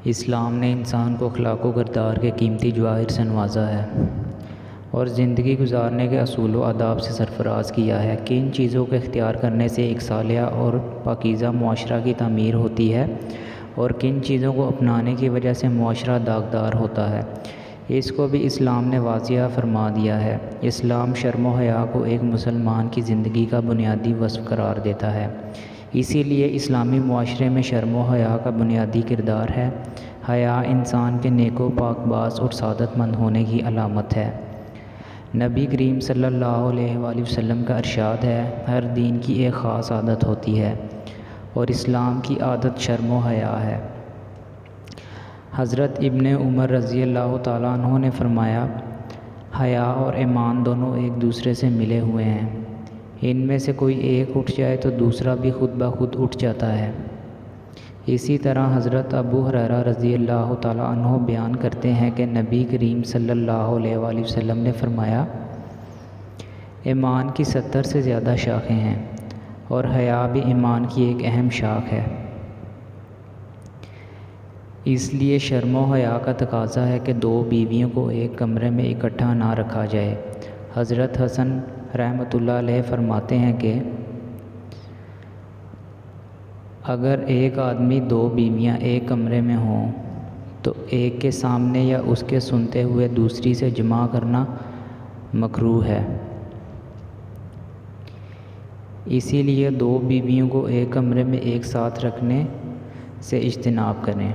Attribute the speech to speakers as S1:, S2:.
S1: اسلام نے انسان کو اخلاق و کردار کے قیمتی جواہر سے نوازا ہے اور زندگی گزارنے کے اصول و آداب سے سرفراز کیا ہے کہ ان چیزوں کو اختیار کرنے سے ایک صالح اور پاکیزہ معاشرہ کی تعمیر ہوتی ہے اور کن چیزوں کو اپنانے کی وجہ سے معاشرہ داغدار ہوتا ہے، اس کو بھی اسلام نے واضح فرما دیا ہے۔ اسلام شرم و حیا کو ایک مسلمان کی زندگی کا بنیادی وصف قرار دیتا ہے، اسی لیے اسلامی معاشرے میں شرم و حیا کا بنیادی کردار ہے۔ حیا انسان کے نیک و پاک باز اور سعادت مند ہونے کی علامت ہے۔ نبی کریم صلی اللہ علیہ وآلہ وسلم کا ارشاد ہے، ہر دین کی ایک خاص عادت ہوتی ہے اور اسلام کی عادت شرم و حیا ہے۔ حضرت ابن عمر رضی اللہ تعالیٰ عنہ نے فرمایا، حیا اور ایمان دونوں ایک دوسرے سے ملے ہوئے ہیں، ان میں سے کوئی ایک اٹھ جائے تو دوسرا بھی خود بخود اٹھ جاتا ہے۔ اسی طرح حضرت ابو ہریرہ رضی اللہ تعالیٰ عنہ بیان کرتے ہیں کہ نبی کریم صلی اللہ علیہ وآلہ وسلم نے فرمایا، ایمان کی 70 سے زیادہ شاخیں ہیں اور حیا بھی ایمان کی ایک اہم شاخ ہے۔ اس لیے شرم و حیا کا تقاضا ہے کہ دو بیویوں کو ایک کمرے میں اکٹھا نہ رکھا جائے۔ حضرت حسن رحمۃ اللہ علیہ فرماتے ہیں کہ اگر ایک آدمی دو بیویاں ایک کمرے میں ہوں تو ایک کے سامنے یا اس کے سنتے ہوئے دوسری سے جماع کرنا مکروہ ہے، اسی لیے دو بیویوں کو ایک کمرے میں ایک ساتھ رکھنے سے اجتناب کریں۔